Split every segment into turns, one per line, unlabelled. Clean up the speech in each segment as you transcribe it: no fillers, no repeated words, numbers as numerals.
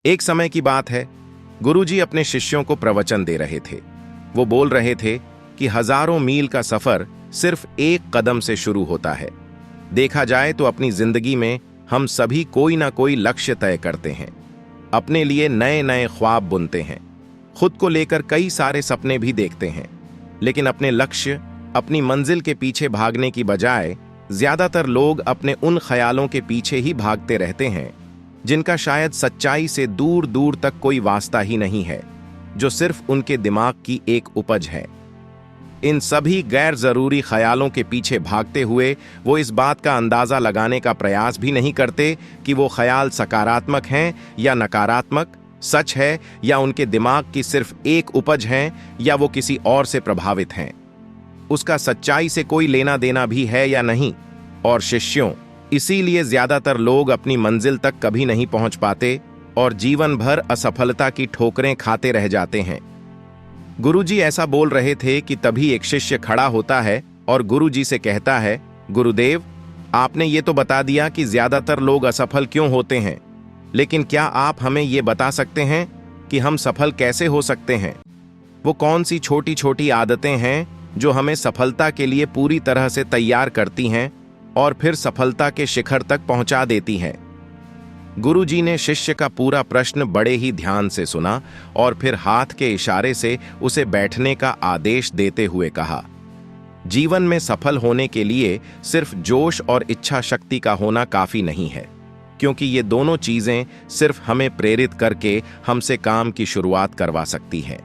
एक समय की बात है, गुरुजी अपने शिष्यों को प्रवचन दे रहे थे। वो बोल रहे थे कि हजारों मील का सफर सिर्फ एक कदम से शुरू होता है। देखा जाए तो अपनी जिंदगी में हम सभी कोई ना कोई लक्ष्य तय करते हैं, अपने लिए नए नए ख्वाब बुनते हैं, खुद को लेकर कई सारे सपने भी देखते हैं, लेकिन अपने लक्ष्य, अपनी मंजिल के पीछे भागने की बजाय ज्यादातर लोग अपने उन ख्यालों के पीछे ही भागते रहते हैं जिनका शायद सच्चाई से दूर दूर तक कोई वास्ता ही नहीं है, जो सिर्फ उनके दिमाग की एक उपज है। इन सभी गैर जरूरी ख्यालों के पीछे भागते हुए वो इस बात का अंदाजा लगाने का प्रयास भी नहीं करते कि वो ख्याल सकारात्मक हैं या नकारात्मक, सच है या उनके दिमाग की सिर्फ एक उपज है या वो किसी और से प्रभावित हैं। उसका सच्चाई से कोई लेना देना भी है या नहीं। और शिष्यों, इसीलिए ज्यादातर लोग अपनी मंजिल तक कभी नहीं पहुंच पाते और जीवन भर असफलता की ठोकरें खाते रह जाते हैं। गुरुजी ऐसा बोल रहे थे कि तभी एक शिष्य खड़ा होता है और गुरुजी से कहता है, गुरुदेव, आपने ये तो बता दिया कि ज्यादातर लोग असफल क्यों होते हैं, लेकिन क्या आप हमें ये बता सकते हैं कि हम सफल कैसे हो सकते हैं? वो कौन सी छोटी छोटी आदतें हैं जो हमें सफलता के लिए पूरी तरह से तैयार करती हैं और फिर सफलता के शिखर तक पहुंचा देती हैं? गुरुजी ने शिष्य का पूरा प्रश्न बड़े ही ध्यान से सुना और फिर हाथ के इशारे से उसे बैठने का आदेश देते हुए कहा, जीवन में सफल होने के लिए सिर्फ जोश और इच्छा शक्ति का होना काफी नहीं है, क्योंकि ये दोनों चीजें सिर्फ हमें प्रेरित करके हमसे काम की शुरुआत करवा सकती हैं।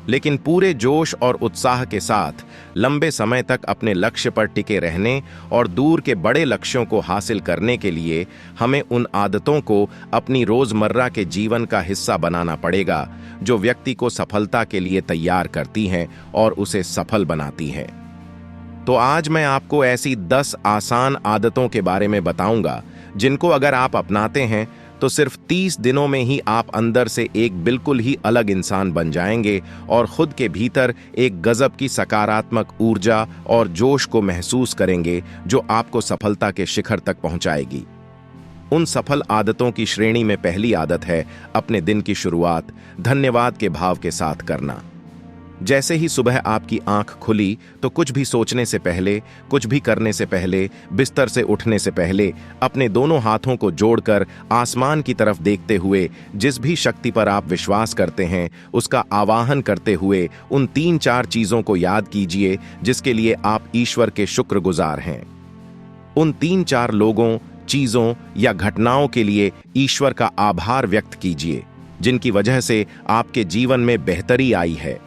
लेकिन पूरे जोश और उत्साह के साथ लंबे समय तक अपने लक्ष्य पर टिके रहने और दूर के बड़े लक्ष्यों को हासिल करने के लिए हमें उन आदतों को अपनी रोजमर्रा के जीवन का हिस्सा बनाना पड़ेगा जो व्यक्ति को सफलता के लिए तैयार करती हैं और उसे सफल बनाती हैं। तो आज मैं आपको ऐसी 10 आसान आदतों के बारे में बताऊंगा जिनको अगर आप अपनाते हैं तो सिर्फ 30 दिनों में ही आप अंदर से एक बिल्कुल ही अलग इंसान बन जाएंगे और खुद के भीतर एक गजब की सकारात्मक ऊर्जा और जोश को महसूस करेंगे जो आपको सफलता के शिखर तक पहुंचाएगी। उन सफल आदतों की श्रेणी में पहली आदत है अपने दिन की शुरुआत धन्यवाद के भाव के साथ करना। जैसे ही सुबह आपकी आंख खुली तो कुछ भी सोचने से पहले, कुछ भी करने से पहले, बिस्तर से उठने से पहले अपने दोनों हाथों को जोड़कर आसमान की तरफ देखते हुए जिस भी शक्ति पर आप विश्वास करते हैं उसका आवाहन करते हुए उन 3-4 चीजों को याद कीजिए जिसके लिए आप ईश्वर के शुक्रगुजार हैं। उन 3-4 लोगों, चीजों या घटनाओं के लिए ईश्वर का आभार व्यक्त कीजिए जिनकी वजह से आपके जीवन में बेहतरी आई है,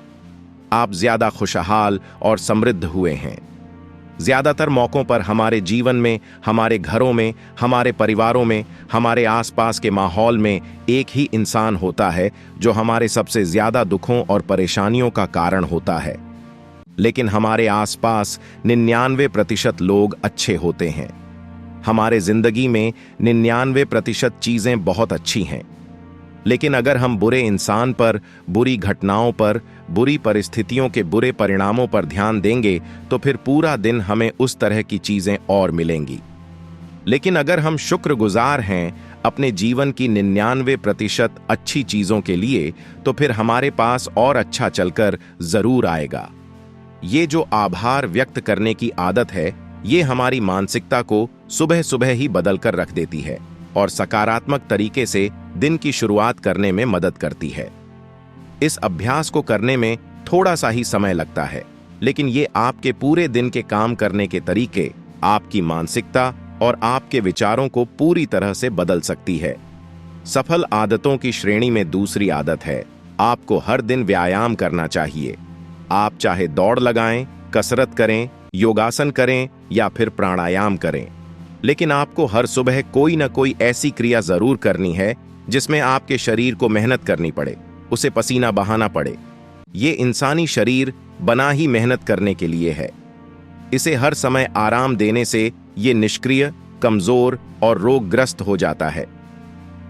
आप ज्यादा खुशहाल और समृद्ध हुए हैं। ज्यादातर मौकों पर हमारे जीवन में, हमारे घरों में, हमारे परिवारों में, हमारे आसपास के माहौल में एक ही इंसान होता है जो हमारे सबसे ज्यादा दुखों और परेशानियों का कारण होता है, लेकिन हमारे आसपास 99% लोग अच्छे होते हैं। हमारे जिंदगी में 99% चीजें बहुत अच्छी हैं, लेकिन अगर हम बुरे इंसान पर, बुरी घटनाओं पर, बुरी परिस्थितियों के बुरे परिणामों पर ध्यान देंगे तो फिर पूरा दिन हमें उस तरह की चीजें और मिलेंगी। लेकिन अगर हम शुक्रगुजार हैं अपने जीवन की 99% अच्छी चीजों के लिए तो फिर हमारे पास और अच्छा चलकर जरूर आएगा। ये जो आभार व्यक्त करने की आदत है, ये हमारी मानसिकता को सुबह सुबह ही बदल कर रख देती है और सकारात्मक तरीके से दिन की शुरुआत करने में मदद करती है। इस अभ्यास को करने में थोड़ा सा ही समय लगता है, लेकिन ये आपके पूरे दिन के काम करने के तरीके, आपकी मानसिकता और आपके विचारों को पूरी तरह से बदल सकती है। सफल आदतों की श्रेणी में दूसरी आदत है, आपको हर दिन व्यायाम करना चाहिए। आप चाहे दौड़ लगाएं, कसरत करें, योगासन करें या फिर प्राणायाम करें, लेकिन आपको हर सुबह कोई ना कोई ऐसी क्रिया जरूर करनी है जिसमें आपके शरीर को मेहनत करनी पड़े, उसे पसीना बहाना पड़े। ये इंसानी शरीर बना ही मेहनत करने के लिए है। इसे हर समय आराम देने से ये निष्क्रिय, कमजोर और रोगग्रस्त हो जाता है।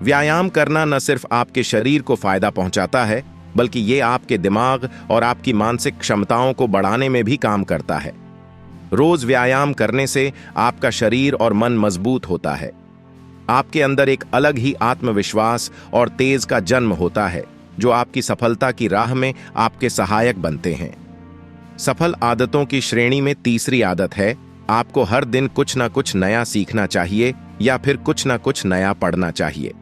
व्यायाम करना न सिर्फ आपके शरीर को फायदा पहुंचाता है, बल्कि ये आपके दिमाग और आपकी मानसिक क्षमताओं को बढ़ाने में भी काम करता है। रोज व्यायाम करने से आपका शरीर और मन मजबूत होता है। आपके अंदर एक अलग ही आत्मविश्वास और तेज का जन्म होता है जो आपकी सफलता की राह में आपके सहायक बनते हैं। सफल आदतों की श्रेणी में तीसरी आदत है, आपको हर दिन कुछ ना कुछ नया सीखना चाहिए या फिर कुछ ना कुछ नया पढ़ना चाहिए।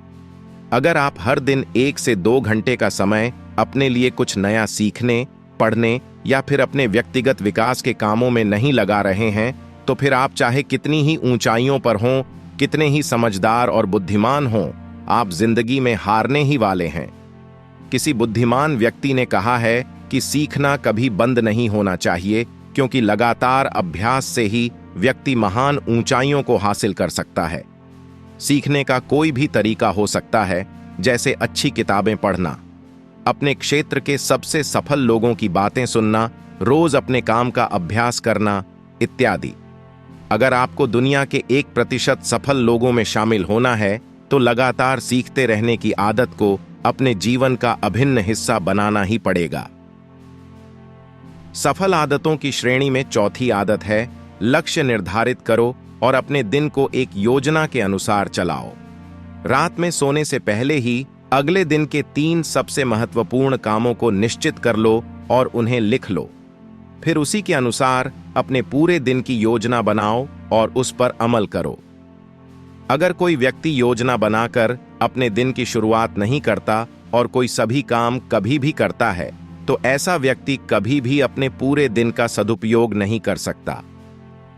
अगर आप हर दिन 1 से 2 घंटे का समय अपने लिए कुछ नया सीखने, पढ़ने या फिर अपने व्यक्तिगत विकास के कामों में नहीं लगा रहे हैं, तो फिर आप चाहे कितनी ही ऊंचाइयों पर हों, कितने ही समझदार और बुद्धिमान हों, आप जिंदगी में हारने ही वाले हैं। किसी बुद्धिमान व्यक्ति ने कहा है कि सीखना कभी बंद नहीं होना चाहिए, क्योंकि लगातार अभ्यास से ही व्यक्ति महान ऊंचाइयों को हासिल कर सकता है। सीखने का कोई भी तरीका हो सकता है, जैसे अच्छी किताबें पढ़ना, अपने क्षेत्र के सबसे सफल लोगों की बातें सुनना, रोज अपने काम का अभ्यास करना इत्यादि। अगर आपको दुनिया के 1% सफल लोगों में शामिल होना है, तो लगातार सीखते रहने की आदत को अपने जीवन का अभिन्न हिस्सा बनाना ही पड़ेगा। सफल आदतों की श्रेणी में चौथी आदत है, लक्ष्य निर्धारित करो और अपने दिन को एक योजना के अनुसार चलाओ। रात में सोने से पहले ही अगले दिन के 3 सबसे महत्वपूर्ण कामों को निश्चित कर लो और उन्हें लिख लो। फिर उसी के अनुसार अपने पूरे दिन की योजना बनाओ और उस पर अमल करो। अगर कोई व्यक्ति योजना बनाकर अपने दिन की शुरुआत नहीं करता और कोई सभी काम कभी भी करता है, तो ऐसा व्यक्ति कभी भी अपने पूरे दिन का सदुपयोग नहीं कर सकता।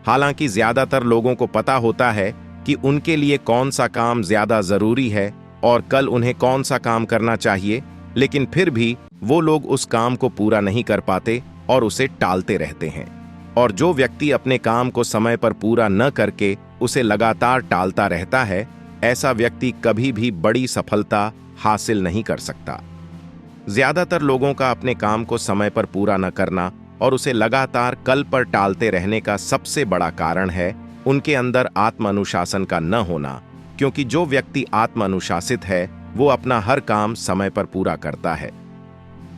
हालांकि ज्यादातर लोगों को पता होता है कि उनके लिए कौन सा काम ज्यादा जरूरी है और कल उन्हें कौन सा काम करना चाहिए, लेकिन फिर भी वो लोग उस काम को पूरा नहीं कर पाते और उसे टालते रहते हैं। और जो व्यक्ति अपने काम को समय पर पूरा न करके उसे लगातार टालता रहता है, ऐसा व्यक्ति कभी भी बड़ी सफलता हासिल नहीं कर सकता। ज्यादातर लोगों का अपने काम को समय पर पूरा न करना और उसे लगातार कल पर टालते रहने का सबसे बड़ा कारण है उनके अंदर आत्म अनुशासन का न होना, क्योंकि जो व्यक्ति आत्म अनुशासित है वो अपना हर काम समय पर पूरा करता है।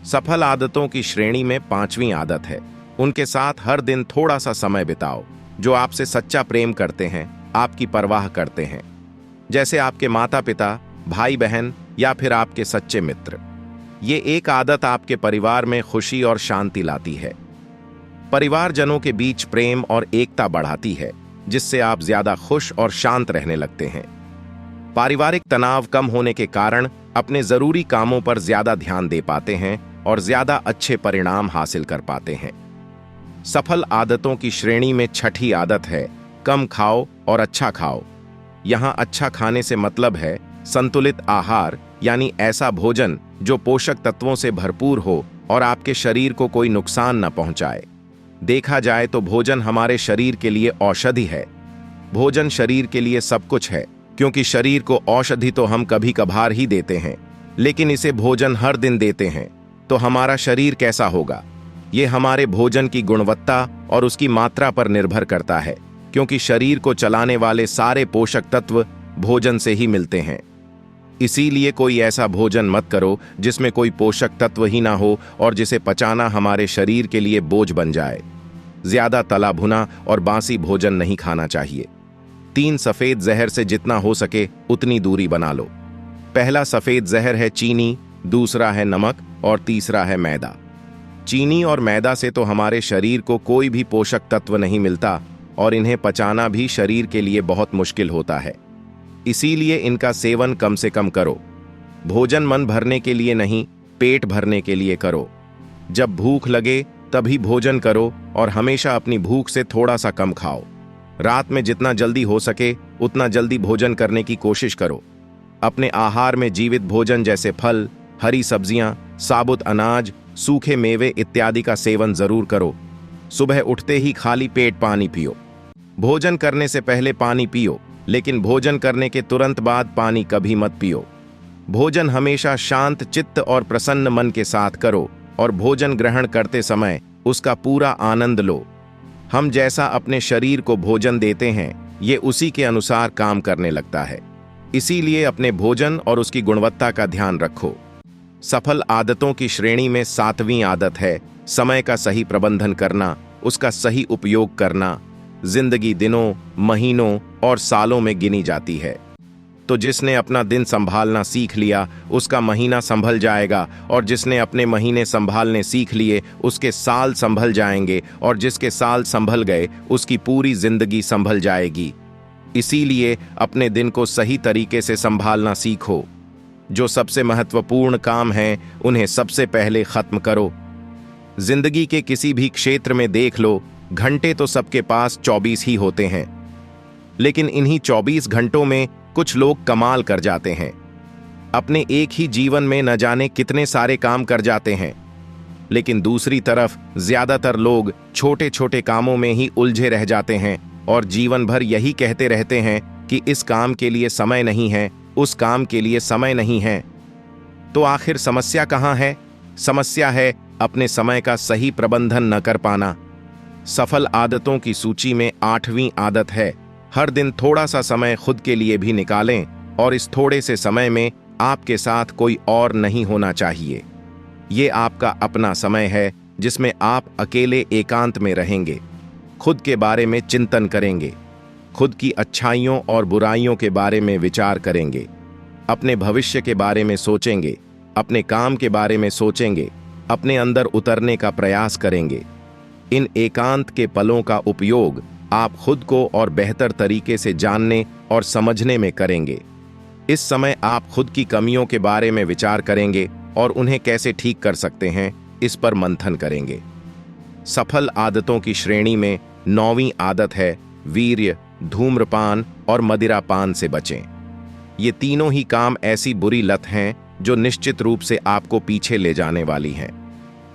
सफल आदतों की श्रेणी में 5वीं आदत है, उनके साथ हर दिन थोड़ा सा समय बिताओ जो आपसे सच्चा प्रेम करते हैं, आपकी परवाह करते हैं, जैसे आपके माता पिता, भाई बहन या फिर आपके सच्चे मित्र। ये एक आदत आपके परिवार में खुशी और शांति लाती है। परिवारजनों के बीच प्रेम और एकता बढ़ाती है, जिससे आप ज्यादा खुश और शांत रहने लगते हैं। पारिवारिक तनाव कम होने के कारण अपने जरूरी कामों पर ज्यादा ध्यान दे पाते हैं और ज्यादा अच्छे परिणाम हासिल कर पाते हैं। सफल आदतों की श्रेणी में 6ठी आदत है, कम खाओ और अच्छा खाओ। यहां अच्छा खाने से मतलब है संतुलित आहार, यानी ऐसा भोजन जो पोषक तत्वों से भरपूर हो और आपके शरीर को कोई नुकसान न पहुंचाए। देखा जाए तो भोजन हमारे शरीर के लिए औषधि है। भोजन शरीर के लिए सब कुछ है, क्योंकि शरीर को औषधि तो हम कभी कभार ही देते हैं, लेकिन इसे भोजन हर दिन देते हैं तो हमारा शरीर कैसा होगा? ये हमारे भोजन की गुणवत्ता और उसकी मात्रा पर निर्भर करता है, क्योंकि शरीर को चलाने वाले सारे पोषक तत्व भोजन से ही मिलते हैं। इसीलिए कोई ऐसा भोजन मत करो जिसमें कोई पोषक तत्व ही ना हो और जिसे पचाना हमारे शरीर के लिए बोझ बन जाए। ज्यादा तला भुना और बासी भोजन नहीं खाना चाहिए। 3 सफेद जहर से जितना हो सके उतनी दूरी बना लो। पहला सफेद जहर है चीनी, दूसरा है नमक और तीसरा है मैदा। चीनी और मैदा से तो हमारे शरीर को कोई भी पोषक तत्व नहीं मिलता और इन्हें पचाना भी शरीर के लिए बहुत मुश्किल होता है। इसीलिए इनका सेवन कम से कम करो। भोजन मन भरने के लिए नहीं, पेट भरने के लिए करो। जब भूख लगे तभी भोजन करो और हमेशा अपनी भूख से थोड़ा सा कम खाओ। रात में जितना जल्दी हो सके उतना जल्दी भोजन करने की कोशिश करो। अपने आहार में जीवित भोजन जैसे फल, हरी सब्जियां, साबुत अनाज, सूखे मेवे इत्यादि का सेवन जरूर करो। सुबह उठते ही खाली पेट पानी पियो। भोजन करने से पहले पानी पियो, लेकिन भोजन करने के तुरंत बाद पानी कभी मत पियो। भोजन हमेशा शांत चित्त और प्रसन्न मन के साथ करो और भोजन ग्रहण करते समय उसका पूरा आनंद लो। हम जैसा अपने शरीर को भोजन देते हैं, ये उसी के अनुसार काम करने लगता है। इसीलिए अपने भोजन और उसकी गुणवत्ता का ध्यान रखो। सफल आदतों की श्रेणी में 7वीं आदत है, समय का सही प्रबंधन करना, उसका सही उपयोग करना। जिंदगी दिनों, महीनों और सालों में गिनी जाती है। तो जिसने अपना दिन संभालना सीख लिया उसका महीना संभल जाएगा, और जिसने अपने महीने संभालने सीख लिए उसके साल संभल जाएंगे, और जिसके साल संभल गए उसकी पूरी जिंदगी संभल जाएगी। इसीलिए अपने दिन को सही तरीके से संभालना सीखो। जो सबसे महत्वपूर्ण काम हैं उन्हें सबसे पहले खत्म करो। जिंदगी के किसी भी क्षेत्र में देख लो, घंटे तो सबके पास 24 ही होते हैं, लेकिन इन्हीं 24 घंटों में कुछ लोग कमाल कर जाते हैं। अपने एक ही जीवन में न जाने कितने सारे काम कर जाते हैं, लेकिन दूसरी तरफ ज्यादातर लोग छोटे छोटे कामों में ही उलझे रह जाते हैं और जीवन भर यही कहते रहते हैं कि इस काम के लिए समय नहीं है, उस काम के लिए समय नहीं है। तो आखिर समस्या कहाँ है? समस्या है अपने समय का सही प्रबंधन न कर पाना। सफल आदतों की सूची में 8वीं आदत है, हर दिन थोड़ा सा समय खुद के लिए भी निकालें, और इस थोड़े से समय में आपके साथ कोई और नहीं होना चाहिए। ये आपका अपना समय है जिसमें आप अकेले एकांत में रहेंगे, खुद के बारे में चिंतन करेंगे, खुद की अच्छाइयों और बुराइयों के बारे में विचार करेंगे, अपने भविष्य के बारे में सोचेंगे, अपने काम के बारे में सोचेंगे, अपने अंदर उतरने का प्रयास करेंगे। इन एकांत के पलों का उपयोग आप खुद को और बेहतर तरीके से जानने और समझने में करेंगे। इस समय आप खुद की कमियों के बारे में विचार करेंगे और उन्हें कैसे ठीक कर सकते हैं इस पर मंथन करेंगे। सफल आदतों की श्रेणी में 9वीं आदत है, वीर्य, धूम्रपान और मदिरापान से बचें। ये तीनों ही काम ऐसी बुरी लत हैं जो निश्चित रूप से आपको पीछे ले जाने वाली हैं।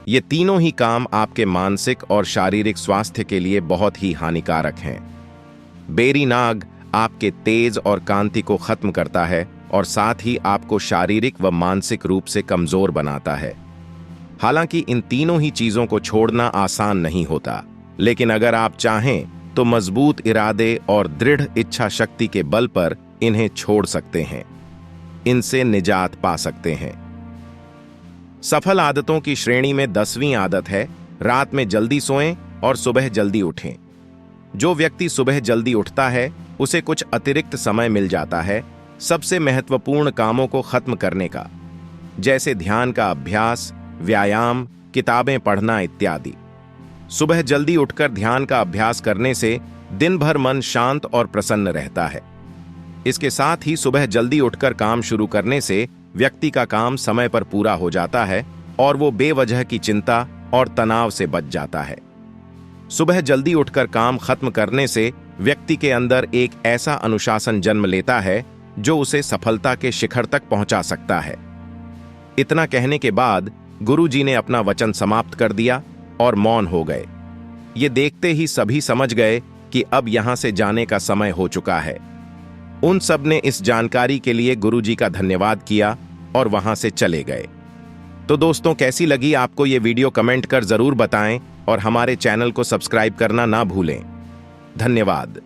ये तीनों ही काम आपके मानसिक और शारीरिक स्वास्थ्य के लिए बहुत ही हानिकारक हैं। बेरी नाग आपके तेज और कांति को खत्म करता है और साथ ही आपको शारीरिक व मानसिक रूप से कमजोर बनाता है। हालांकि इन तीनों ही चीजों को छोड़ना आसान नहीं होता, लेकिन अगर आप चाहें तो मजबूत इरादे और दृढ़ इच्छा शक्ति के बल पर इन्हें छोड़ सकते हैं, इनसे निजात पा सकते हैं। सफल आदतों की श्रेणी में 10वीं आदत है, रात में जल्दी सोएं और सुबह जल्दी उठें। जो व्यक्ति सुबह जल्दी उठता है उसे कुछ अतिरिक्त समय मिल जाता है सबसे महत्वपूर्ण कामों को खत्म करने का, जैसे ध्यान का अभ्यास, व्यायाम, किताबें पढ़ना इत्यादि। सुबह जल्दी उठकर ध्यान का अभ्यास करने से दिन भर मन शांत और प्रसन्न रहता है। इसके साथ ही सुबह जल्दी उठकर काम शुरू करने से व्यक्ति का काम समय पर पूरा हो जाता है और वो बेवजह की चिंता और तनाव से बच जाता है। सुबह जल्दी उठकर काम खत्म करने से व्यक्ति के अंदर एक ऐसा अनुशासन जन्म लेता है जो उसे सफलता के शिखर तक पहुंचा सकता है। इतना कहने के बाद गुरुजी ने अपना वचन समाप्त कर दिया और मौन हो गए। ये देखते ही सभी समझ गए कि अब यहां से जाने का समय हो चुका है। उन सब ने इस जानकारी के लिए गुरुजी का धन्यवाद किया और वहां से चले गए। तो दोस्तों, कैसी लगी आपको ये वीडियो कमेंट कर जरूर बताएं और हमारे चैनल को सब्सक्राइब करना ना भूलें। धन्यवाद।